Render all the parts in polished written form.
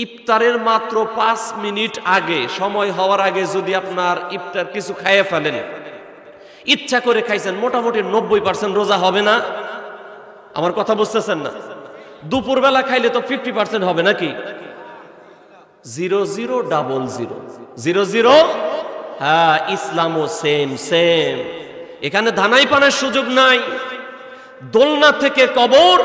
ইফতারের মাত্র 5 মিনিট আগে, সময় হওয়ার আগে যদি আপনার ইফতার কিছু খাইয়ে ফেলেন, ইচ্ছা করে খাইছেন, মোটামুটি 90% রোজা হবে না? আমার কথা বুঝতেছেন না? দুপুরবেলা খাইলে তো 50% হবে নাকি? 0000 হ্যাঁ, ইসলামও সেম সেম। এখানে ধানাই পানের সুযোগ নাই। দোলনা থেকে কবর,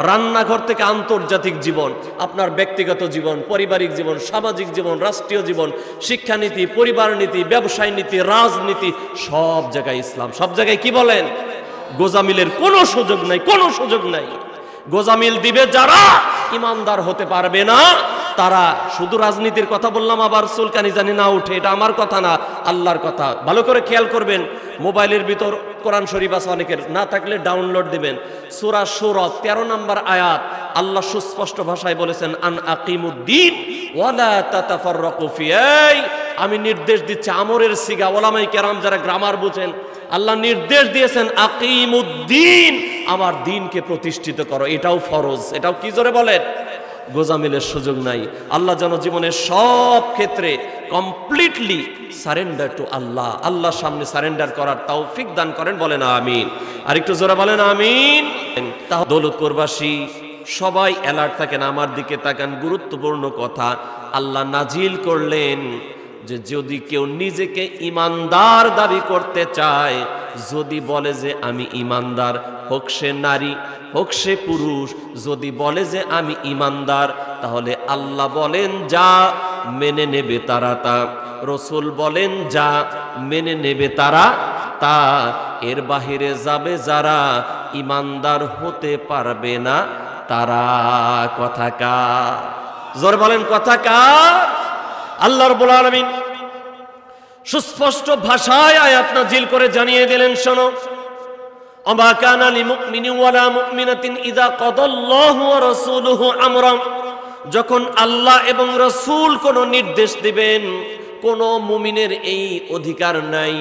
রান্নাঘর থেকে আন্তর্জাতিক জীবন, আপনার ব্যক্তিগত জীবন, পারিবারিক জীবন, সামাজিক জীবন, রাষ্ট্রীয় জীবন, শিক্ষানীতি, পরিবার নীতি, ব্যবসায় নীতি, রাজনীতি, সব জায়গায় ইসলাম। সব জায়গায় কি বলেন? গোজামিলের কোনো সুযোগ নাই, কোনো সুযোগ নাই। গোজামিল দিবে যারা ইমানদার হতে পারবে না তারা। শুধু রাজনীতির কথা বললাম, আবার চুলকানি জানি না উঠে, এটা আমার কথা না, আল্লাহর কথা। ভালো করে খেয়াল করবেন, মোবাইলের ভিতর কোরআন শরীফ আছে অনেকের, না থাকলে ডাউনলোড দিবেন। সূরা শূরা 13 নম্বর আয়াত, আল্লাহ সুস্পষ্ট ভাষায় বলেছেন, আন আকিমুদ্দিন ওয়ালা তাতাফাররাকু ফিহি। আমি নির্দেশ দিচ্ছি, আমরের সিগা, ওলামায়ে কেরাম যারা গ্রামার বুঝেন, আল্লাহ নির্দেশ দিয়েছেন আকিমুদ্দিন, আমার দ্বীনকে প্রতিষ্ঠিত করো। এটাও ফরজ। এটাও কি জোরে বলেন? গোজামিলের সুযোগ নাই। আল্লাহ যেন জীবনের সব ক্ষেত্রে কমপ্লিটলি সারেন্ডার টু আল্লাহ, আল্লাহর সামনে সারেন্ডার করার তৌফিক দান করেন। বলেন আমিন। আর একটু জোরে বলেন আমিন। দৌলতপুরবাসী সবাই অ্যালার্ট থাকেন, আমার দিকে তাকান। গুরুত্বপূর্ণ কথা আল্লাহ নাজিল করলেন যে যদি কেউ নিজেকে ইমানদার দাবি করতে চায়, যদি বলে যে আমি ইমানদার, হোক সে নারী হোক সে পুরুষ, যদি বলে যে আমি ইমানদার, তাহলে আল্লাহ বলেন যা মেনে নেবে তারা তা, রসুল বলেন যা মেনে নেবে তারা তা। এর বাহিরে যাবে যারা, ইমানদার হতে পারবে না তারা। কথা কার? জোর বলেন, কথা কার? আল্লাহ রাব্বুল আলামিন সুস্পষ্ট ভাষায় আয়াত নাজিল করে জানিয়ে দিলেন, শোনো, ওমা কানা লিমুমিনিন ওয়ালা মুমিনাতিন ইযা কাদাল্লাহু ওয়া রাসূলুহু আমরান, যখন আল্লাহ এবং রাসূল কোন নির্দেশ দিবেন, কোন মুমিনের এই অধিকার নাই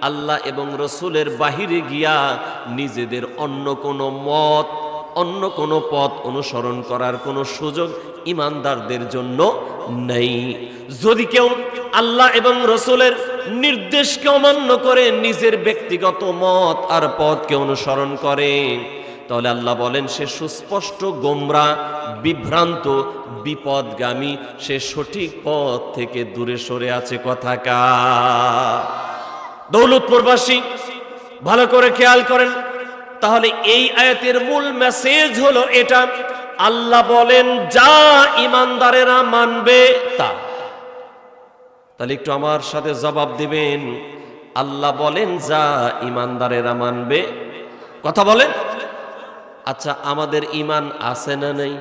আল্লাহ এবং রাসূলের বাহিরে গিয়া নিজেদের অন্য কোন মত, অন্য কোন পথ অনুসরণ করার কোন সুযোগ ইমানদারদের জন্য নেই। যদি কেউ আল্লাহ এবং রাসূলের নির্দেশকে অমান্য করে নিজের ব্যক্তিগত মত আর পথকে অনুসরণ করে, তাহলে আল্লাহ বলেন সে সুস্পষ্ট গোমরা, বিভ্রান্ত, বিপদগামী, সে সঠিক পথ থেকে দূরে সরে আছে। কথা কার? দৌলতপুরবাসী ভালো করে খেয়াল করেন। তাহলে এই আয়াতের মূল মেসেজ হলো এটা, আল্লাহ বলেন যা ইমানদারেরা মানবে তা। তাহলে একটু আমার সাথে জবাব দিবেন, আল্লাহ বলেন যা ইমানদারেরা মানবে। কথা বলেন। আচ্ছা, আমাদের ঈমান আছে না নাই?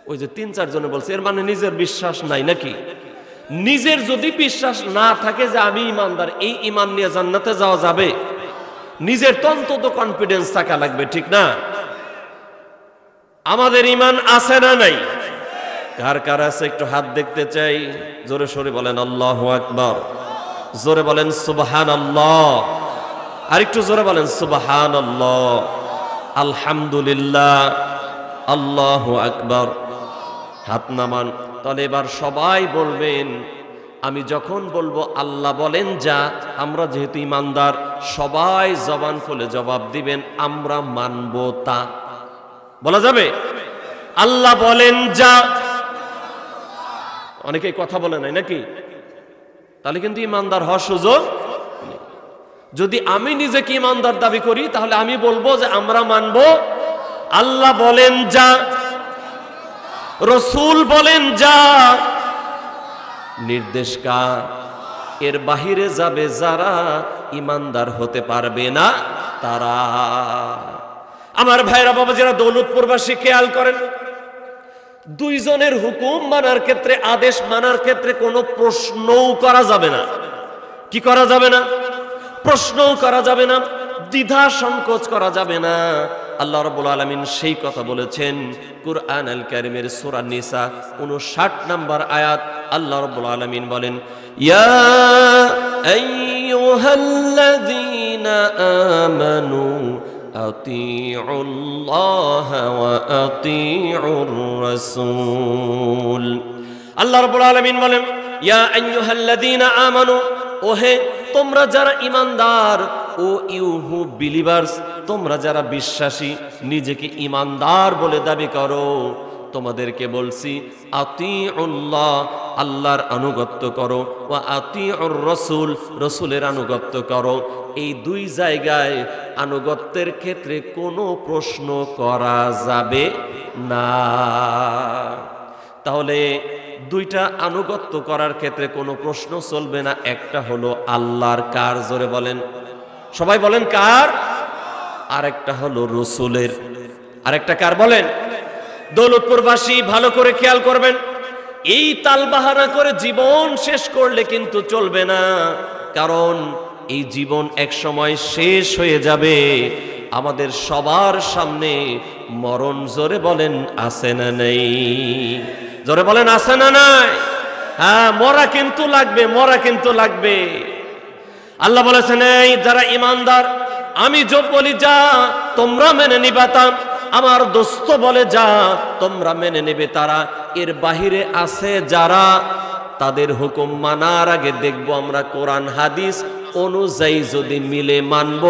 ওই যে 3-4 জনে বলছে, এর মানে নিজের বিশ্বাস নাই নাকি? নিজের যদি বিশ্বাস না থাকে যে আমি ইমানদার, এই ঈমান নিয়ে জান্নাতে যাওয়া যাবে? নিজের অন্তত কনফিডেন্স থাকা লাগবে, ঠিক না? আমাদের ঈমান আছে না নাই? কার কার আছে একটু হাত দেখতে চাই। জোরে সোরে বলেন আল্লাহু আকবার। জোরে বলেন সুবহানাল্লাহ। আর একটু জোরে বলেন সুবহানাল্লাহ, আলহামদুলিল্লাহ, আল্লাহু আকবার। হাত নামান। তাহলে এবার সবাই বলবেন, আমি যখন বলবো আল্লাহ বলেন যা, আমরা যেহেতু ইমানদার সবাই জবান খুলে জবাব দিবেন আমরা মানব তা। বলা যাবে? আল্লাহ বলেন যা। অনেকেই কথা বলে নাই নাকি? তাহলে কিন্তু ইমানদার হওয়ার সুযোগ নেই। যদি আমি নিজেকে ইমানদার দাবি করি, তাহলে আমি বলবো যে আমরা মানব আল্লাহ বলেন যা, রসুল বলেন যা। নির্দেশ কার? এর বাহিরে যাবে যারা, ইমানদার হতে পারবে না তারা। আমার ভাইরা বাবা যারা দৌলতপুরবাসী, খেয়াল করেন, দুইজনের হুকুম মানার ক্ষেত্রে, আদেশ মানার ক্ষেত্রে কোনো প্রশ্নও করা যাবে না। কি করা যাবে না? প্রশ্নও করা যাবে না, দ্বিধা সংকোচ করা যাবে না। আল্লাহ রাব্বুল আলামিন সেই কথা বলেছেন কুরআন আল কারীমের সূরা নিসা 59 নম্বর আয়াত। আল্লাহ রাব্বুল আলামিন বলেন, ইয়া আইয়ুহাল্লাযীনা আমানু আতিউল্লাহ ওয়া আতিউর রাসূল আল্লাহ রাব্বুল আলামিন বলেন, ইয়া আইয়ুহাল্লাযীনা আমানু, ওহে তোমরা যারা ঈমানদার, ও ইউহু বিলিভার্স, তোমরা যারা বিশ্বাসী, নিজেকে ঈমানদার বলে দাবি করো, তোমাদেরকে বলছি আতিউল্লাহ, আল্লাহর আনুগত্য করো, ওয়া আতিউর রাসূল, রাসূলের আনুগত্য করো। এই দুই জায়গায় আনুগত্যের ক্ষেত্রে কোনো প্রশ্ন করা যাবে না। তাহলে দুইটা আনুগত্য করার ক্ষেত্রে কোনো প্রশ্ন চলবে না। একটা হলো আল্লাহর, কার? জোরে বলেন, সবাই বলেন কার? আরেকটা হলো রাসূলের। আরেকটা কার বলেন? দৌলতপুরবাসী ভালো করে খেয়াল করবেন, এই তালবাহানা করে জীবন শেষ করলে কিন্তু চলবে না, কারণ এই জীবন এক সময় শেষ হয়ে যাবে। আমাদের সবার সামনে মরণ। জোরে বলেন আছে না নেই? জোরে বলেন আছে না নাই? হ্যাঁ, মরা কিন্তু লাগবে, মরা কিন্তু লাগবে। আল্লাহ বলেছেন, এই যারা ঈমানদার, আমি যোগ বলি যা তোমরা মেনে নিবা তা, আমার দোস্ত বলে যা তোমরা মেনে নেবে তারা, এর বাহিরে আছে যারা, তাদের হুকুম মানার আগে দেখবো আমরা কোরআন হাদিস অনুযায়ী যদি মিলে মানব,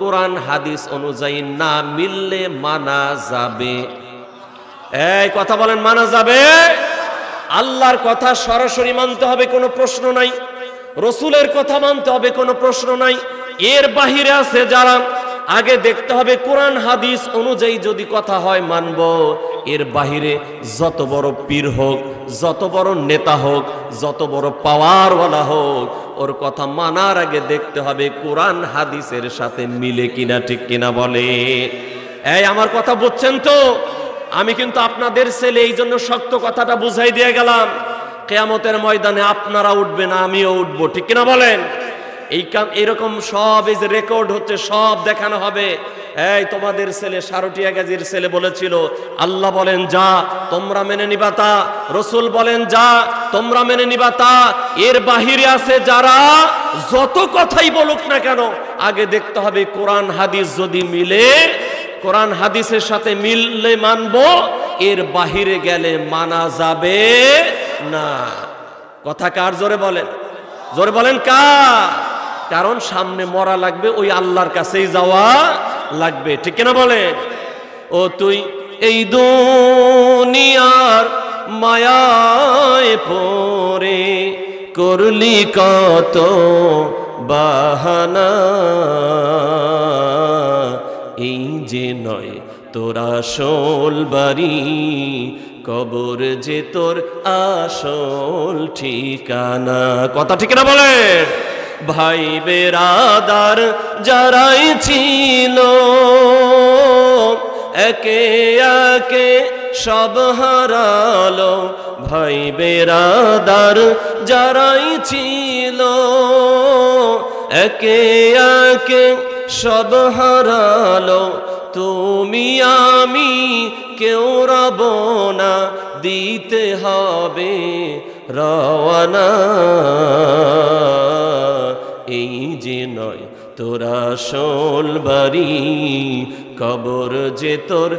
কোরআন হাদিস অনুযায়ী না মিললে মানা যাবে। এই কথা বলেন, মানা যাবে? আল্লাহর কথা সরাসরি মানতে হবে, কোনো প্রশ্ন নাই। রসুলের কথা মানতে হবে, কোনো প্রশ্ন নাই। এর বাহিরে আছে যারা, আগে দেখতে হবে কোরআন হাদিস অনুযায়ী যদি কথা হয় মানব। এর বাহিরে যত বড় পীর হোক, যত বড় নেতা হোক, যত বড় পাওয়ারওয়ালা হোক, ওর কথা মানার আগে দেখতে হবে কোরআন হাদিসের সাথে মিলে কিনা, ঠিক কিনা বলে? এই আমার কথা বুঝছেন তো? আমি কিন্তু আপনাদের ছেলে, এই জন্য শক্ত কথাটা বুঝাই দিয়ে গেলাম। কিয়ামতের ময়দানে আপনারা উঠবেন, আমিও উঠবো, ঠিক কিনা বলেন? এইরকম সব এই যে রেকর্ড হচ্ছে, সব দেখানো হবে। এই তোমাদের ছেলে সারটিয়া গাজীর ছেলে বলেছিল, আল্লাহ বলেন যা তোমরা মেনে নিবা তা, রসুল বলেন যা তোমরা মেনে নিবা তা। এর বাহিরে আছে যারা, যত কথাই বলুক না কেন, আগে দেখতে হবে কোরআন হাদিস যদি মিলে, কোরআন হাদিসের সাথে মিললে মানবো, এর বাহিরে গেলে মানা যাবে না। কথা কার? জোরে বলেন, জোরে বলেন কার? কারণ সামনে মরা লাগবে, ওই আল্লাহর কাছেই যাওয়া লাগবে, ঠিক কিনা বলেন? ও তুই এই দুনিয়ার মায়ায় পড়ে করলি কত বাহানা, এই যে নয় তোর আসল বাড়ি, কবর যে তোর আসল ঠিকানা। কথা ঠিক না বলেন? ভাই বেরাদার যারাই ছিল, একে একে সব হারালো। ভাই বেরাদার যারাই ছিল, একে একে সব হারালো। তুমি আমি কেউ রব না, দিতে হবে রওয়ানা। এই যে নয় তোর আসল বাড়ি, কবর যে তোর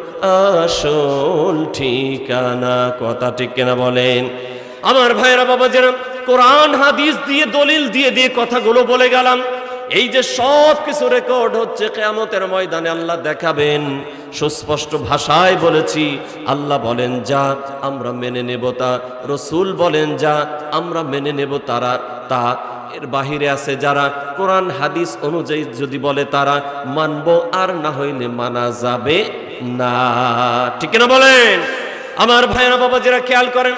আসল ঠিকানা। কথা ঠিক কিনা বলেন? আমার ভাইরা বাবা, যেরকম কোরআন হাদিস দিয়ে দলিল দিয়ে দিয়ে কথাগুলো বলে গেলাম, এই যে সব কিছু রেকর্ড হচ্ছে, কিয়ামতের ময়দানে আল্লাহ দেখাবেন। সুস্পষ্ট ভাষায় বলেছি, আল্লাহ বলেন যা আমরা মেনে নেব তা, রসুল বলেন যা আমরা মেনে নেব তারা তা। এর বাহিরে আছে যারা, কোরআন হাদিস অনুযায়ী যদি বলে তারা মানবো, আর না হইলে মানা যাবে না, ঠিক না বলেন? আমার ভাইরা বাবা যারা খেয়াল করেন,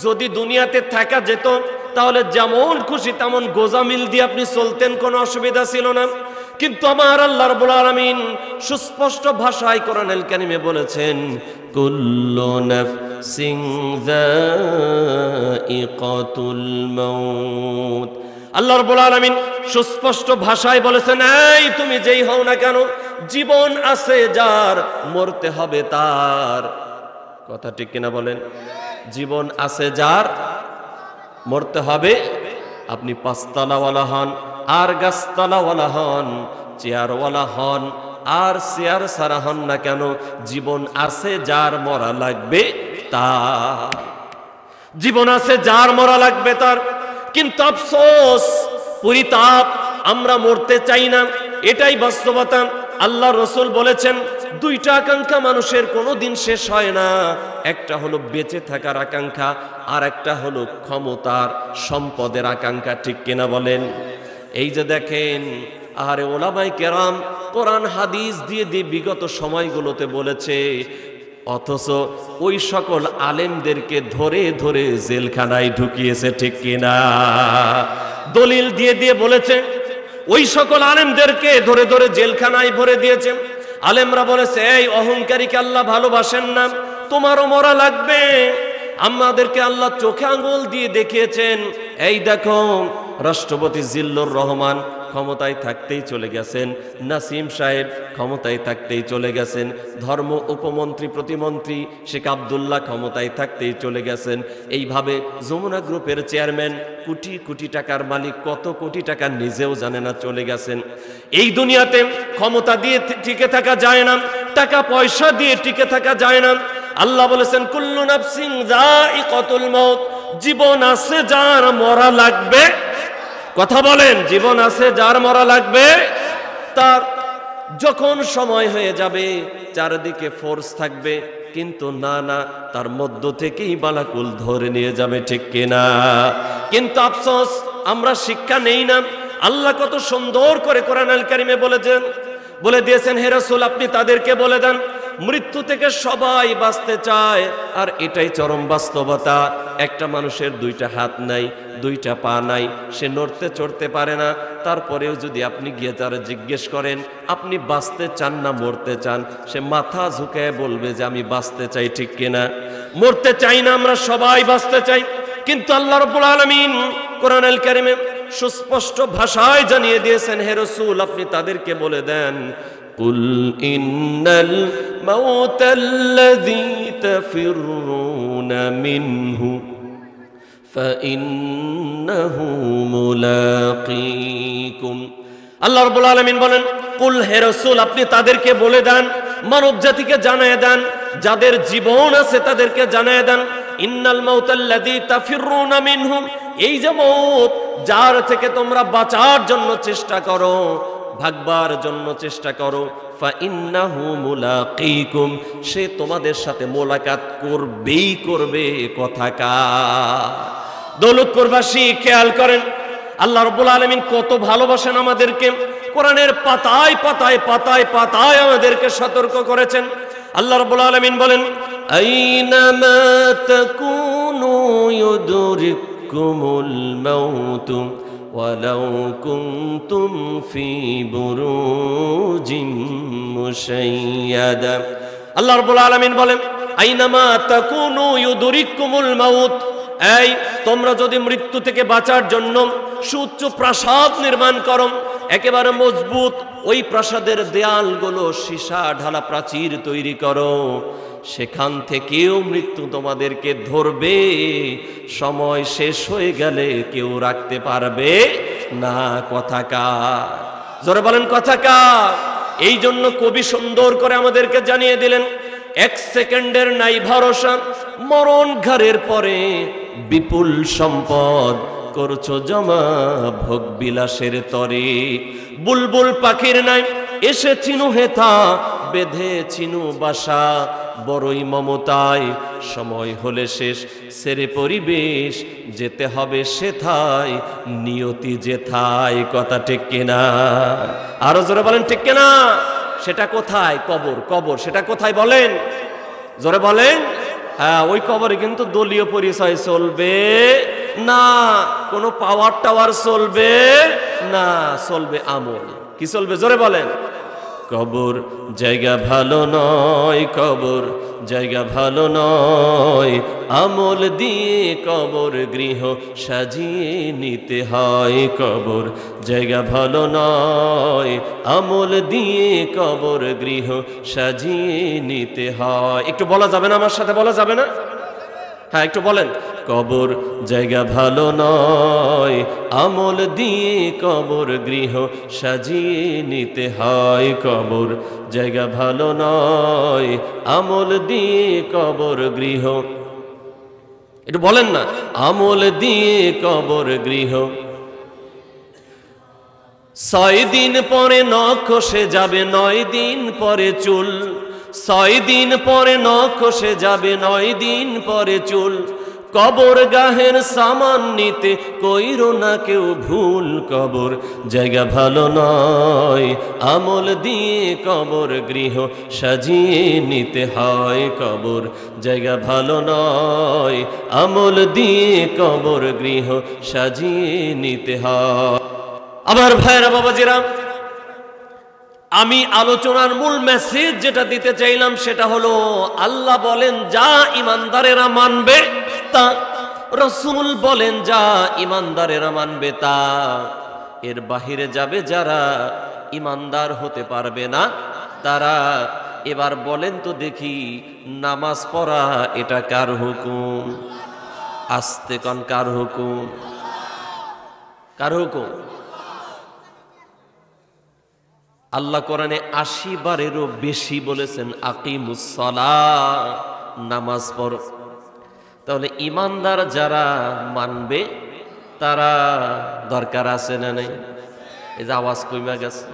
যদি দুনিয়াতে থাকা যেত তাহলে যেমন খুশি তেমন গোজামিল দিয়ে আপনি চলতেন, কোনো অসুবিধা ছিল না। কিন্তু আমার আল্লাহ রাব্বুল আলামিন সুস্পষ্ট ভাষায় কোরআনুল কারীমে বলেছেন, কুল্লু নাফসিন যায়িকাতুল মাউত। আল্লাহ রাব্বুল আলামিন সুস্পষ্ট ভাষায় বলেছেন, এই তুমি যেই হও না কেন, জীবন আছে যার, মরতে হবে তার। কথা ঠিক কিনা বলেন? জীবন আছে যার, মরতে হবে। আপনি পাঁচতলাওয়ালা হন আর গাছতলাওয়ালা হন, চেয়ারওয়ালা হন আর চেয়ার সারা হন না কেন, জীবন আছে যার, মরা লাগবে তার। জীবন আছে যার মরা লাগবে তার, কিন্তু আফসোস পরিতাপ আমরা মরতে চাই না, এটাই বাস্তবতা। আল্লাহ রসুল বলেছেন দুইটা আকাঙ্ক্ষা মানুষের কোনোদিন শেষ হয় না, একটা হলো বেঁচে থাকার আকাঙ্ক্ষা, আর একটা হলো ক্ষমতার সম্পদের আকাঙ্ক্ষা। ঠিক কিনা বলেন? এই যে দেখেন, আরে ওলামায়ে কেরাম কোরআন হাদিস দিয়ে দিয়ে বিগত সময়গুলোতে বলেছে, অথচ ওই সকল আলেমদেরকে ধরে ধরে জেলখানায় ঢুকিয়েছে। ঠিক কিনা? দলিল দিয়ে দিয়ে বলেছে, ওই সকল আলেমদেরকে ধরে ধরে জেলখানায় ভরে দিয়েছে। আলেমরা বলেছে, এই অহংকারীকে আল্লাহ ভালোবাসেন না, তোমারও মরা লাগবে। আমাদেরকে আল্লাহ চোখে আঙ্গুল দিয়ে দেখিয়েছেন, এই দেখো রাষ্ট্রপতি জিল্লুর রহমান ক্ষমতায় থাকতেই চলে গেছেন, নাসিম সাহেব ক্ষমতায় থাকতেই চলে গেছেন, ধর্ম উপমন্ত্রী প্রতিমন্ত্রী শেখ আব্দুল্লাহ ক্ষমতায় থাকতেই চলে গেছেন। এইভাবে যমুনা গ্রুপের চেয়ারম্যান কোটি কোটি টাকার মালিক কত কোটি টাকা নিজেও জানে না চলে গেছেন। এই দুনিয়াতে ক্ষমতা দিয়ে টিকে থাকা যায় না, টাকা পয়সা দিয়ে টিকে থাকা যায় না। আল্লাহ বলেছেন কুল্লু নাফসিন যায়িকাতুল মাউত, জীবন আছে যার মরা লাগবে। কথা বলেন, জীবন আছে যার মরা লাগবে তার। যখন সময় হয়ে যাবে চারদিকে ফোর্স থাকবে, কিন্তু না না, তার মধ্য থেকেই বালাকুল ধরে নিয়ে যাবে। ঠিক কিনা? কিন্তু আফসোস আমরা শিক্ষা নেই না। আল্লাহ কত সুন্দর করে কোরআন আল কারিমে বলে দিয়েছেন, হে রাসূল আপনি তাদেরকে বলে দেন মৃত্যু থেকে সবাই বাঁচতে চায়, আর এটাই চরম বাস্তবতা। একটা মানুষের দুইটা হাত নাই, দুইটা পা নাই, সে নড়তে চড়তে পারে না, তারপরেও যদি আপনি গিয়ে তারা জিজ্ঞেস করেন আপনি বাঁচতে চান না মরতে চান, সে মাথা ঝুঁকায় বলবে যে আমি বাঁচতে চাই। ঠিক কিনা? মরতে চাই না, আমরা সবাই বাঁচতে চাই। কিন্তু আল্লাহ রাব্বুল আলামিন কোরআন আল কারিমে সুস্পষ্ট ভাষায় জানিয়ে দিয়েছেন, হে রাসূল আপনি তাদেরকে বলে দেন কুল ইন্নাল মাউতাল্লাযী তাফিরুনা মিনহু ফাইন্নাহু মুলাকীকুম। আল্লাহ রাব্বুল আলামিন বলেন, কুল হে রাসূল আপনি তাদেরকে বলে দেন, মানব জাতিকে জানিয়ে দেন, যাদের জীবন আছে তাদেরকে জানিয়ে দেন, ইন্নাল মাউতাল্লাযী তাফিরুনা মিনহু, এই যে মউত যার থেকে তোমরা বাঁচার জন্য চেষ্টা করো, ভাগবার জন্য চেষ্টা করো, ফাইন্নাহু মুলাকীকুম, সে তোমাদের সাথে মোলাকাত করবেই করবে। কথাকার দৌলতপুরবাসী খেয়াল করেন, আল্লাহ রাব্বুল আলামিন কত ভালোবাসেন আমাদেরকে। কোরআনের পাতায় পাতায় পাতায় পাতায় আমাদেরকে সতর্ক করেছেন। আল্লাহ রাব্বুল আলামিন বলেন, আইনামা তাকুনু ইউদরিকুমুল মাউত ওয়ালাউ কুনতুম ফি বুরুজিন মুশাইয়াদা। আল্লাহ রাব্বুল আলামিন বলেন, আইনামা তাকুনু ইউদরিকুমুল মাউত, এই তোমরা যদি মৃত্যু থেকে বাঁচার জন্য সুউচ্চ প্রাসাদ নির্মাণ করো, একেবারে মজবুত, ওই প্রাসাদের দেয়ালগুলো সীসা ঢালা প্রাচীর তৈরি করো, সেখান থেকেও মৃত্যু তোমাদেরকে ধরবে। সময় শেষ হয়ে গেলে কেউ রাখতে পারবে না। কথাকার জোরে বলেন কথাকার। এই জন্য কবি সুন্দর করে আমাদেরকে জানিয়ে দিলেন, এক সেকেন্ডের নাই ভরসা, মরণ ঘরের পরে বিপুল সম্পদ করছো জমা ভোগ বিলাসের তরে। বুলবুল পাখির নাই এসে চিনু হেথা, বেঁধে চিনু বাসা বড়ই মমতায়, সময় হলে শেষ সেরে পরিবেশ, যেতে হবে সেথায় নিয়তি যেথায়। কথা ঠিক কিনা? আরো জোরে বলেন ঠিক কিনা? সেটা কোথায়? কবর। কবর সেটা কোথায় বলেন? জোরে বলেন। হ্যাঁ, ওই কবরে কিন্তু দলীয় পরিচয় চলবে না, কোনো পাওয়ার টাওয়ার চলবে না, চলবে আমল। কি চলবে? জোরে বলেন। কবর জায়গা ভালো নয়, কবর জায়গা ভালো নয়, আমল দিয়ে কবর গৃহ সাজিয়ে নিতে হয়। কবর জায়গা ভালো নয়, আমল দিয়ে কবর গৃহ সাজিয়ে নিতে হয়। একটু বলা যাবে না? আমার সাথে বলা যাবে না? হ্যাঁ, একটু বলেন। কবর জায়গা ভালো নয়, আমল দিয়ে কবর গৃহ সাজিয়ে নিতে হয়। কবর জায়গা ভালো নয়, আমল দিয়ে কবর গৃহ। একটু বলেন না, আমল দিয়ে কবর গৃহ, 6 দিন পরে নখ খসে যাবে, 9 দিন পরে চুল, 6 দিন পরে নখ খসে যাবে, 9 দিন পরে চুল। কবর গাহের সামান নিতে কইরো না কেউ ভুল, কবর জায়গা ভালো নয়, আমল দিয়ে কবর গৃহ সাজিয়ে নিতে হয়, কবর জায়গা ভালো নয়, আমল দিয়ে কবর গৃহ সাজিয়ে নিতে হয়। আমার ভাইরা বাবাজিরা, আমি আলোচনার মূল মেসেজ যেটা দিতে চাইলাম সেটা হলো, আল্লাহ বলেন যা ইমানদারেরা মানবে তা, রাসূল বলেন যা ইমানদারেরা মানবে তা। এর বাহিরে যাবে যারা, ইমানদার হতে পারবে না তারা। এবার বলেন তো দেখি, নামাজ পড়া এটা কার হুকুম? আস্তে কোন, কার হুকুম? কার হুকুম? আল্লাহ কোরআনে 80 বারেরও বেশি বলেছেন আকিমুস সালাহ, নামাজ পড়ো। তাহলে ইমানদার যারা মানবে তারা দরকার আছে না নাই? এই যে আওয়াজ কমে গেছে,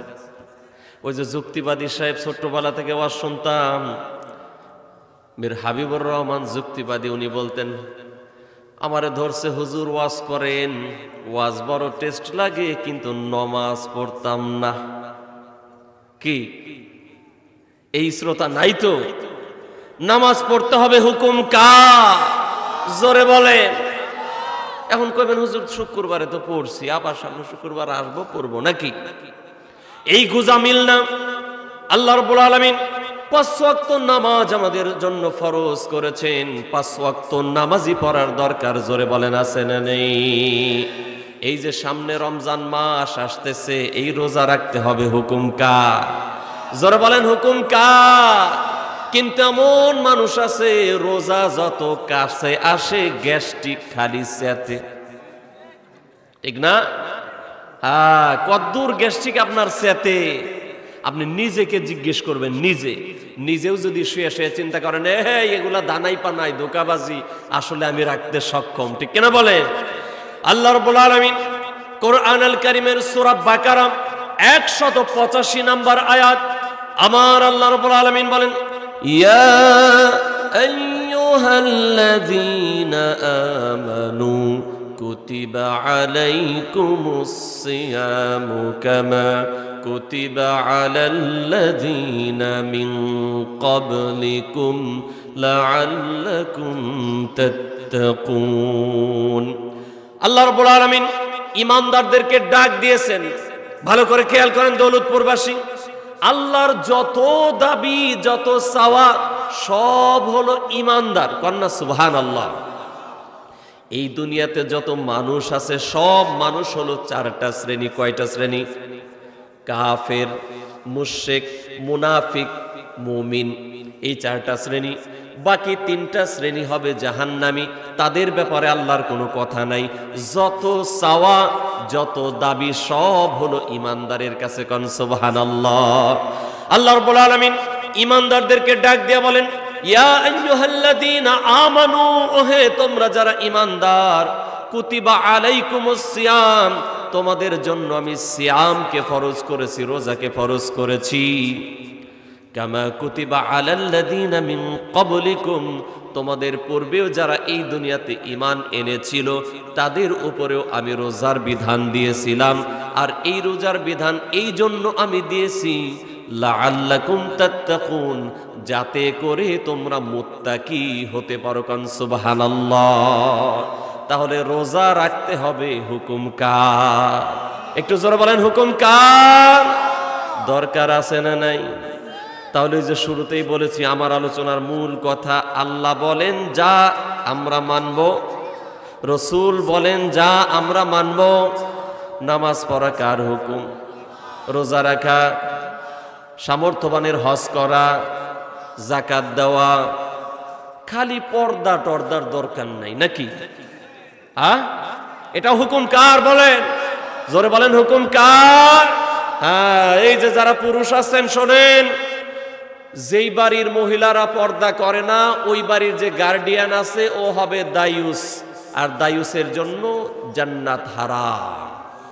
ওই যে যুক্তিবাদী সাহেব ছোট্টবেলা থেকে আওয়াজ শুনতাম, মীর হাবিবুর রহমান যুক্তিবাদী, উনি বলতেন আমারে ধরছে হুজুর ওয়াজ করেন, ওয়াজ বড় টেস্ট লাগে কিন্তু নমাজ পড়তাম না। কি এই শ্রোতা নাই তো? নামাজ পড়তে হবে, হুকুম কার? জোরে বলে। এখন কইবেন হুজুর শুক্রবারে তো পড়ছি, আবার সামনে শুক্রবার আসবো পড়বো নাকি? এই গুজা মিল না। আল্লাহ রাব্বুল আলামিন 5 ওয়াক্ত নামাজ আমাদের জন্য ফরজ করেছেন। 5 ওয়াক্ত নামাজি পড়ার দরকার, জোরে বলেন আছে না নেই? এই যে সামনে রমজান মাস আসতেছে, এই রোজা রাখতে হবে, হুকুম কার? জোরে বলেন হুকুম কার? কিন্তু এমন মানুষ আছে রোজা যত কাছে আসে গ্যাস্ট্রিক খালি চেতে, ঠিক না? হ্যাঁ, কদ্দূর গ্যাস্ট্রিক আপনার চেতে আপনি নিজেকে জিজ্ঞেস করবেন। নিজেও যদি শুয়ে শুয়ে চিন্তা করেন এগুলা দানাই পানাই ধোঁকাবাজি, আসলে আমি রাখতে সক্ষম, ঠিক কিনা বলে? আল্লাহ রাব্বুল আলামিন কোরআন আল কারীমের সূরা বাকারা 185 নম্বর আয়াত, আমার আল্লাহ রাব্বুল আলামিন বলেন, ইয়া আইয়ুহাল্লাযীনা আমানু কুতিবা আলাইকুমুস সিয়ামু কামা কুতিবা আলাল্লাযীনা মিন ক্বাবলিকুম লাআল্লাকুম তাত্তাকুন। আল্লাহ রাব্বুল আলামিন ইমানদারদেরকে ডাক দিয়েছেন। ভালো করে খেয়াল করেন দৌলতপুরবাসী, আল্লাহর যত দাবি যত চাওয়া সব হলো ইমানদার, কন্যা সুবহানাল্লাহ। এই দুনিয়াতে যত মানুষ আছে সব মানুষ হলো 4টা শ্রেণী। কয়টা শ্রেণী? কাফের, মুশরিক, মুনাফিক, মুমিন, এই 4টা শ্রেণী। বাকি 3টা শ্রেণী হবে জাহান্নামী, তাদের ব্যাপারে আল্লাহর কোনো কথা নাই। যত চাওয়া যত দাবি সব হলো ইমানদারের কাছে, কোন সুবহানাল্লাহ। আল্লাহ রাব্বুল আলামিন ইমানদারদেরকে ডাক দিয়ে বলেন, ইয়া আইয়ুহাল্লাযীনা আমানু, ওহে তোমরা যারা ইমানদার, কুতিবা আলাইকুমুস সিয়াম, তোমাদের জন্য আমি সিয়ামকে ফরজ করেছি, রোজাকে ফরজ করেছি। কামা কুতিবা আলাল্লাযীনা মিন ক্বাবলিকুম, তোমাদের পূর্বেও যারা এই দুনিয়াতে ঈমান এনেছিল তাদের উপরেও আমি রোজার বিধান দিয়েছিলাম। আর এই রোজার বিধান এই জন্য আমি দিয়েছি, লাআল্লাকুম তাত্তাকুন, যাতে করে তোমরা মুত্তাকি হতে পারো, কান সুবহানাল্লাহ। তাহলে রোজা রাখতে হবে, হুকুম কার? একটু জোরে বলেন হুকুম কার? দরকার আছে না নাই? তাহলে যে শুরুতেই বলেছি আমার আলোচনার মূল কথা, আল্লাহ বলেন যা আমরা মানব, রসুল বলেন যা আমরা মানব। নামাজ পড়া কার হুকুম? রোজা রাখা, সামর্থ্যবানের হজ করা, যাকাত দেওয়া, খালি পর্দা টর্দার দরকার নাই নাকি? এটা হুকুম কার বলেন? জোরে বলেন হুকুম কার? হ্যাঁ, এই যে যারা পুরুষ আছেন শোনেন, যেই বাড়ির মহিলারা পর্দা করে না ওই বাড়ির যে গার্ডিয়ান আছে ও হবে দায়ুস, আর দায়ুসের জন্য জান্নাত হারাম।